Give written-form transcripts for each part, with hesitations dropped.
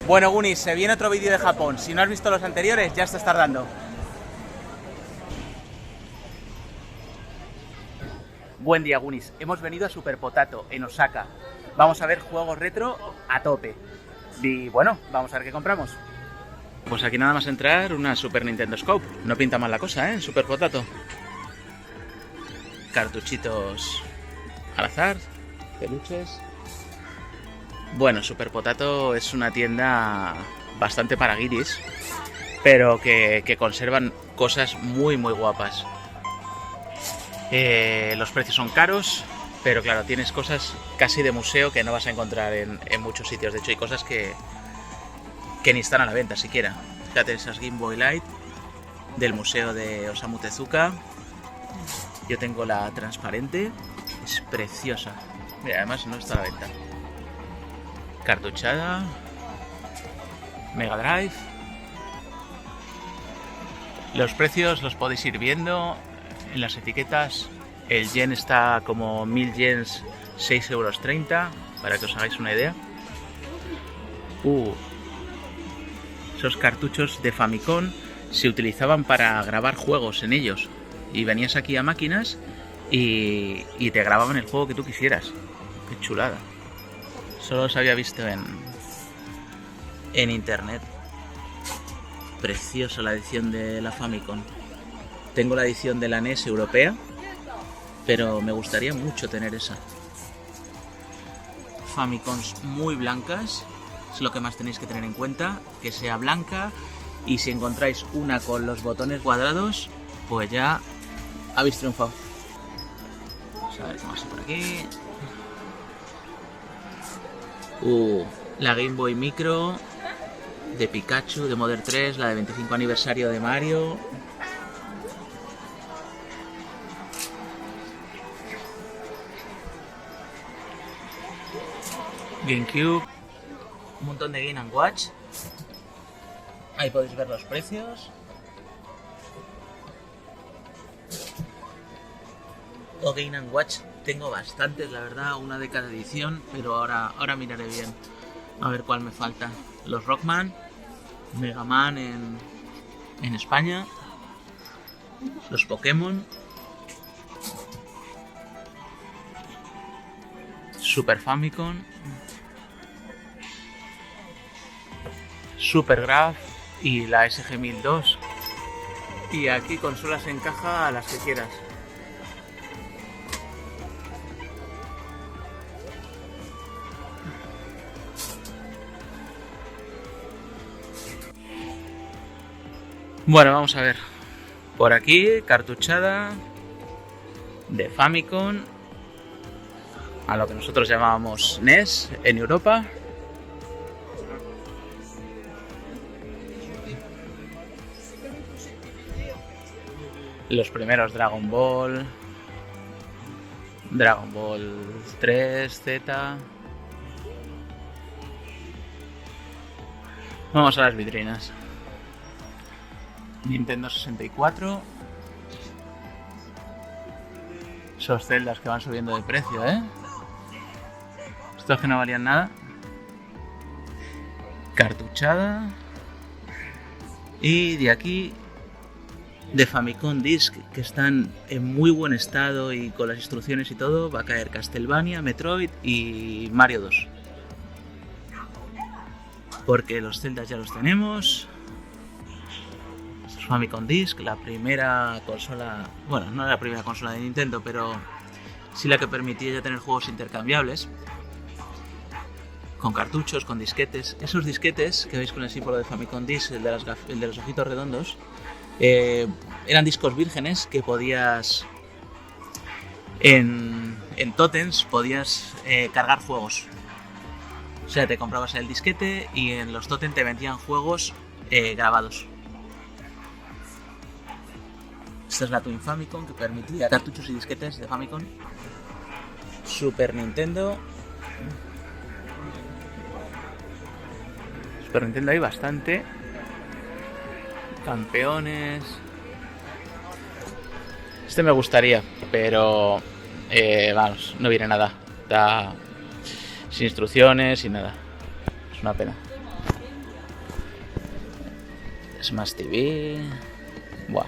Bueno, Gunis, se viene otro vídeo de Japón. Si no has visto los anteriores, ya estás tardando. Buen día, Gunis. Hemos venido a Super Potato, en Osaka. Vamos a ver juegos retro a tope. Y bueno, vamos a ver qué compramos. Pues aquí nada más entrar, una Super Nintendo Scope. No pinta mal la cosa, ¿eh? Super Potato. Cartuchitos al azar, peluches. Bueno, Super Potato es una tienda bastante para guiris, pero que conservan cosas muy guapas. Los precios son caros, pero claro, tienes cosas casi de museo que no vas a encontrar en muchos sitios. De hecho, hay cosas que ni están a la venta siquiera. Fíjate, esas Game Boy Light del museo de Osamu Tezuka. Yo tengo la transparente, es preciosa. Mira, además no está a la venta. Cartuchada, Mega Drive. Los precios los podéis ir viendo en las etiquetas. El yen está como 1000 yens, 6,30 €, para que os hagáis una idea. Esos cartuchos de Famicom se utilizaban para grabar juegos en ellos. Y venías aquí a máquinas y te grababan el juego que tú quisieras. Qué chulada. Solo los había visto en internet. Preciosa la edición de la Famicom. Tengo la edición de la NES europea, pero me gustaría mucho tener esa. Famicoms muy blancas, es lo que más tenéis que tener en cuenta, que sea blanca, y si encontráis una con los botones cuadrados, pues ya habéis triunfado. Vamos a ver qué más hay por aquí. La Game Boy Micro de Pikachu, de Model 3, la de 25 aniversario de Mario. GameCube, un montón de Game & Watch. Ahí podéis ver los precios. O Game & Watch tengo bastantes, la verdad, una de cada edición, pero ahora miraré bien a ver cuál me falta. Los Rockman, Mega Man en España, los Pokémon, Super Famicom, Super Graph y la SG-1002. Y aquí consolas en caja a las que quieras. Bueno, vamos a ver. Por aquí, cartuchada de Famicom, a lo que nosotros llamábamos NES en Europa. Los primeros Dragon Ball 3, Z. Vamos a las vitrinas. Nintendo 64. Esos celdas que van subiendo de precio, ¿eh? Estos que no valían nada. Cartuchada. Y de aquí, de Famicom Disk, que están en muy buen estado y con las instrucciones y todo, va a caer Castlevania, Metroid y Mario 2. Porque los celdas ya los tenemos. Famicom Disk, la primera consola, bueno, no era la primera consola de Nintendo, pero sí la que permitía ya tener juegos intercambiables con cartuchos, con disquetes. Esos disquetes que veis con el símbolo de Famicom Disk, el de los ojitos redondos, eran discos vírgenes que podías en tótems podías cargar juegos. O sea, te comprabas el disquete y en los tótems te vendían juegos grabados. Esta es la Twin Famicom, que permitía cartuchos y disquetes de Famicom. Super Nintendo. Super Nintendo hay bastante. Campeones. Este me gustaría, pero vamos, no viene nada. Está sin instrucciones y nada. Es una pena. Smash TV. Buah.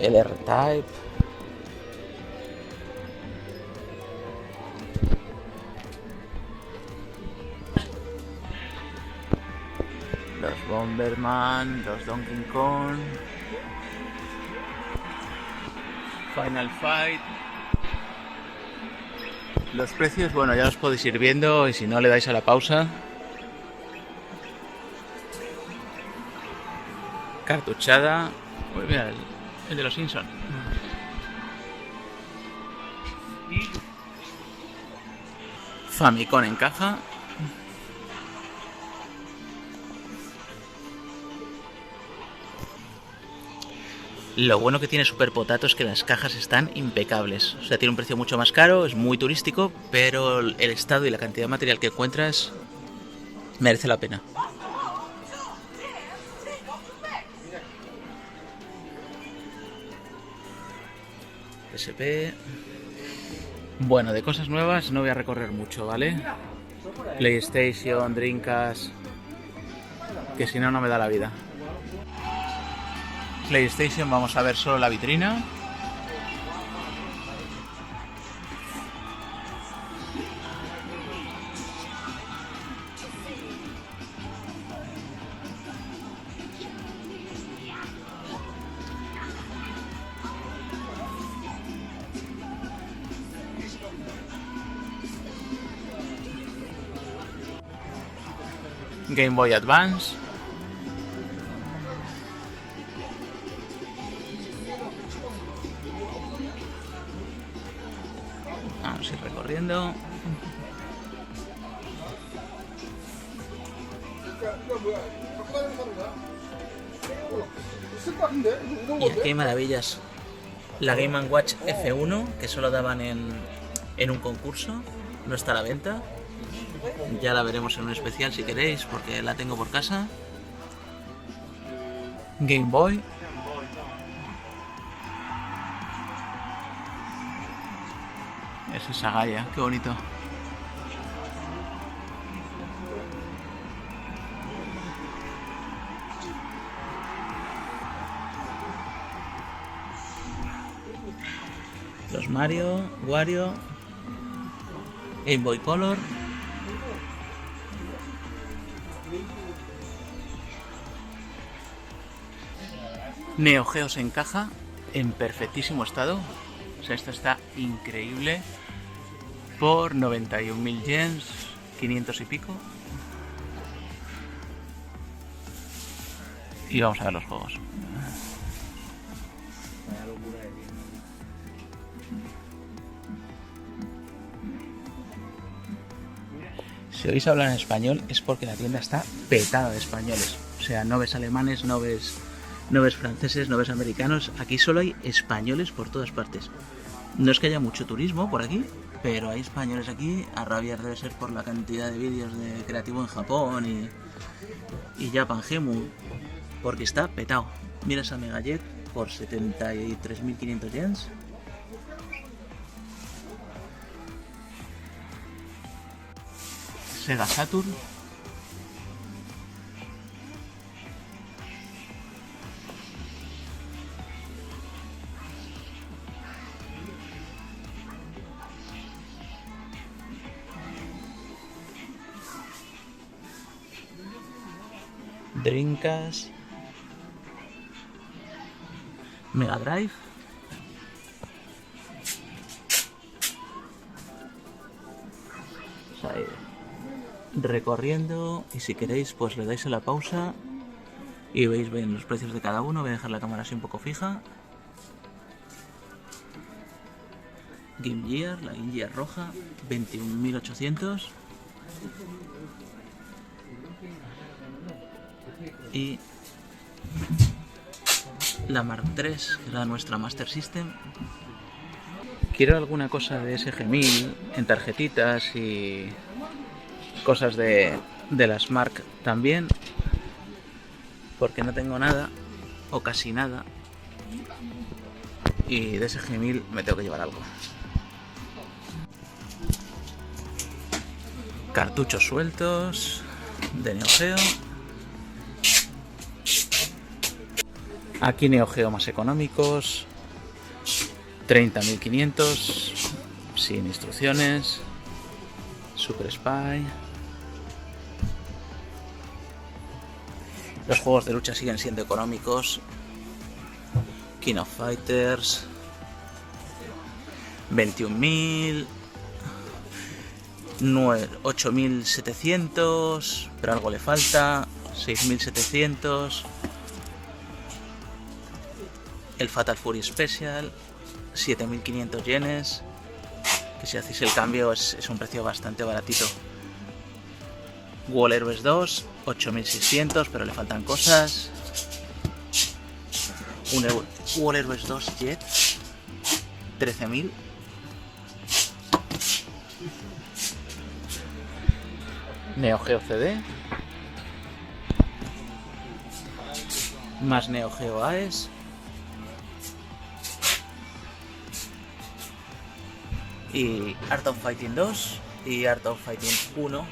El R-Type. Los Bomberman, los Donkey Kong. Final Fight. Los precios, bueno, ya los podéis ir viendo y si no le dais a la pausa. Cartuchada. Uy, mira, el de los Simpsons. Famicom en caja. Lo bueno que tiene Super Potato es que las cajas están impecables. O sea, tiene un precio mucho más caro, es muy turístico, pero el estado y la cantidad de material que encuentras merece la pena. SP. Bueno, de cosas nuevas no voy a recorrer mucho, ¿vale? PlayStation, Dreamcast, que si no, no me da la vida. PlayStation, vamos a ver solo la vitrina. Game Boy Advance. Vamos a ir recorriendo. Y aquí hay maravillas. La Game & Watch F1, que solo daban en un concurso, no está a la venta. Ya la veremos en un especial si queréis, porque la tengo por casa. Game Boy. Es esa Gaia, qué bonito. Los Mario, Wario, Game Boy Color. Neo Geos en caja, en perfectísimo estado. O sea, esto está increíble. Por 91.000 yens, 500 y pico. Y vamos a ver los juegos. Si oís hablar en español es porque la tienda está petada de españoles. O sea, no ves alemanes, no ves franceses, no ves americanos. Aquí solo hay españoles por todas partes. No es que haya mucho turismo por aquí, pero hay españoles aquí. A rabiar debe ser por la cantidad de vídeos de Creativo en Japón y Japan Gemu, porque está petado. Mira esa Mega Jet por 73.500 yens. Sega Saturn. Dreamcast. Mega Drive. O sea, recorriendo, y si queréis pues le dais a la pausa y veis bien los precios de cada uno. Voy a dejar la cámara así un poco fija. Game Gear, la Game Gear roja, 21.800. Y la Mark III, que es la nuestra Master System. Quiero alguna cosa de SG-1000 en tarjetitas y cosas de las Mark también, porque no tengo nada o casi nada, y de SG-1000 me tengo que llevar algo. Cartuchos sueltos de Neo Geo. Aquí Neo Geo más económicos, 30.500, sin instrucciones. Super Spy. Los juegos de lucha siguen siendo económicos. King of Fighters, 21.000, 8.700, pero algo le falta. 6.700. El Fatal Fury Special, 7.500 yenes, que si hacéis el cambio es un precio bastante baratito. Wall Heroes 2, 8.600, pero le faltan cosas. Un Wall Heroes 2 Jet, 13.000. Neo Geo CD. Más Neo Geo AES. Y Art of Fighting 2 y Art of Fighting 1.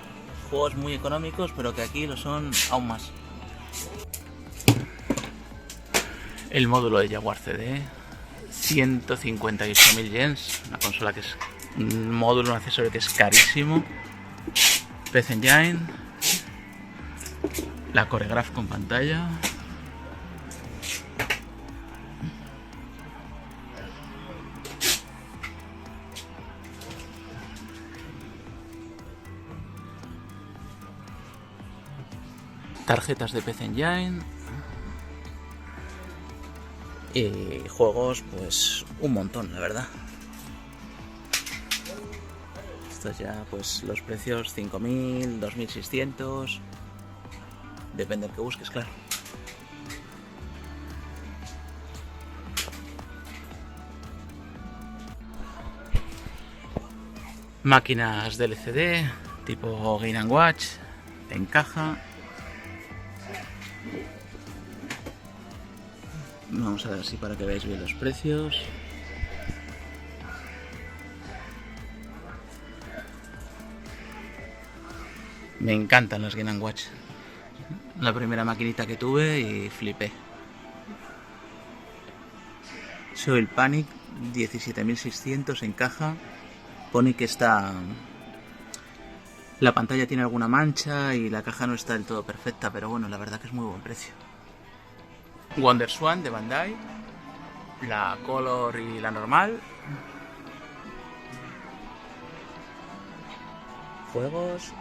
Juegos muy económicos, pero que aquí lo son aún más. El módulo de Jaguar CD, 158.000 yens. Una consola que es un módulo, un accesorio que es carísimo. PC Engine. La Choregraph con pantalla. Tarjetas de PC Engine. Y juegos, pues un montón, la verdad. Estos ya, pues los precios 5.000, 2.600. Depende del que busques, claro. Máquinas de LCD, tipo Game & Watch, en caja. Vamos a ver así para que veáis bien los precios. Me encantan las Game & Watch. La primera maquinita que tuve y flipé. Soil Panic, 17.600 en caja. Pone que está... La pantalla tiene alguna mancha y la caja no está del todo perfecta, pero bueno, la verdad que es muy buen precio. WonderSwan de Bandai, la Color y la normal. Juegos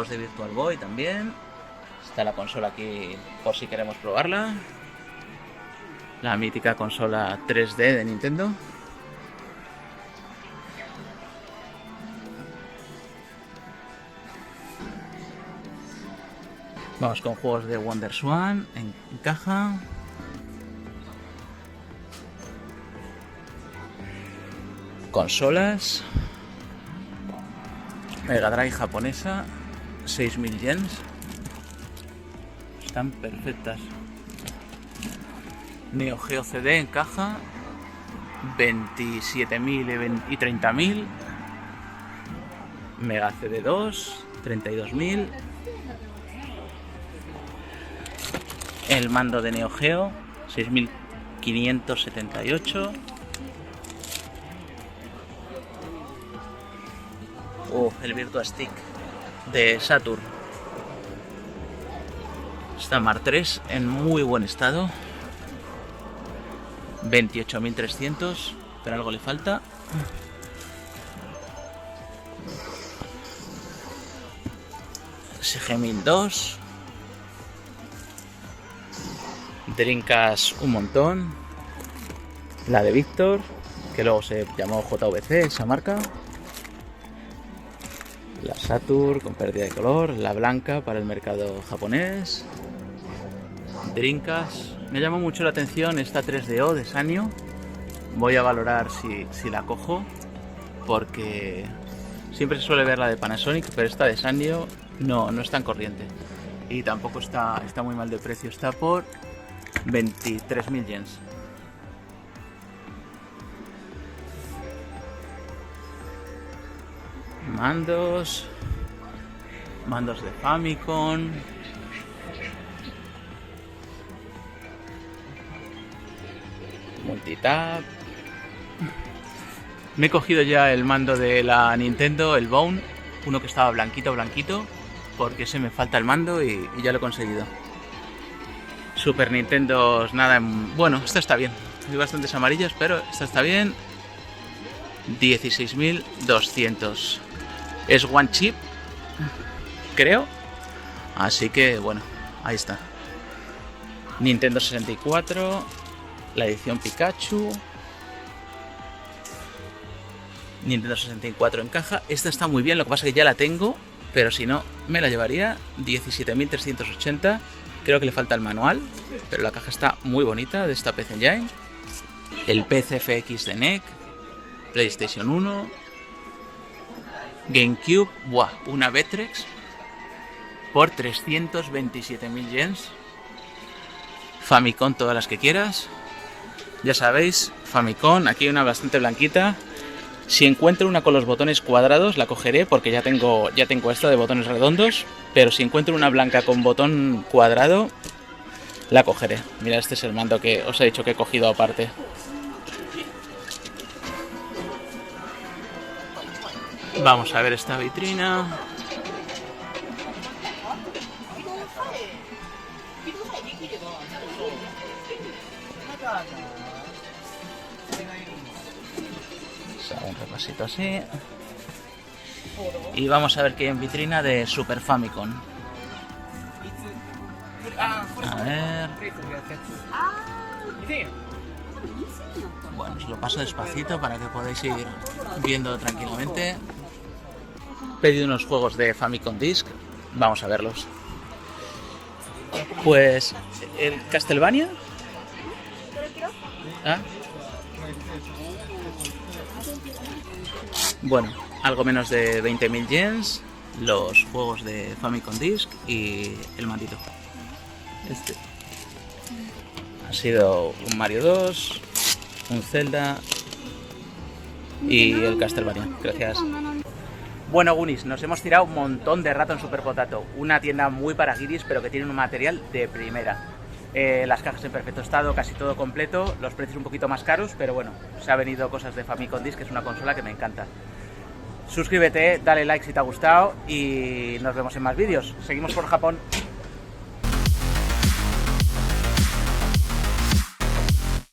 de Virtual Boy también. Está la consola aquí por si queremos probarla. La mítica consola 3D de Nintendo. Vamos con juegos de WonderSwan en caja. Consolas. Mega Drive japonesa, 6.000 yens. Están perfectas. Neo Geo CD en caja, 27.000 y 30.000. Mega CD 2, 32.000. El mando de Neo Geo, 6.578. El Virtua Stick de Saturn. Está Mark III en muy buen estado. 28.300, pero algo le falta. SG-1002. Dreamcast un montón. La de Victor, que luego se llamó JVC, esa marca. La Saturn con pérdida de color. La blanca para el mercado japonés. Dreamcast. Me llamó mucho la atención esta 3DO de Sanyo. Voy a valorar si la cojo, porque siempre se suele ver la de Panasonic, pero esta de Sanyo no es tan corriente. Y tampoco está muy mal de precio. Está por 23.000 yens. Mandos de Famicom. multitap. Me he cogido ya el mando de la Nintendo, el Bone, uno que estaba blanquito, porque se me falta el mando y ya lo he conseguido. Super Nintendo, nada, bueno, esta está bien. Hay bastantes amarillas, pero esta está bien. 16.200. Es one chip, creo. Así que, bueno, ahí está. Nintendo 64, la edición Pikachu. Nintendo 64 en caja. Esta está muy bien, lo que pasa es que ya la tengo, pero si no, me la llevaría. 17.380. Creo que le falta el manual, pero la caja está muy bonita, de esta PC Engine. El PCFX de NEC, PlayStation 1, GameCube, ¡buah! Una Vectrex por 327.000 yens. Famicom, todas las que quieras. Ya sabéis, Famicom, aquí hay una bastante blanquita. Si encuentro una con los botones cuadrados la cogeré porque ya tengo esta de botones redondos, pero si encuentro una blanca con botón cuadrado la cogeré. Mira, este es el mando que os he dicho que he cogido aparte. Vamos a ver esta vitrina. Un repasito así. Y vamos a ver qué hay en vitrina de Super Famicom. A ver. Bueno, os lo paso despacito para que podáis ir viendo tranquilamente. He pedido unos juegos de Famicom Disk. Vamos a verlos. Pues el Castlevania. ¿Ah? Bueno, algo menos de 20.000 yens, los juegos de Famicom Disk y el mandito. Este ha sido un Mario 2, un Zelda y el Castlevania. Gracias. Bueno, Goonies, nos hemos tirado un montón de rato en Super Potato, una tienda muy para guiris, pero que tiene un material de primera. Las cajas en perfecto estado, casi todo completo, los precios un poquito más caros, pero bueno, se ha venido cosas de Famicom Disk, que es una consola que me encanta. Suscríbete, dale like si te ha gustado y nos vemos en más vídeos. Seguimos por Japón.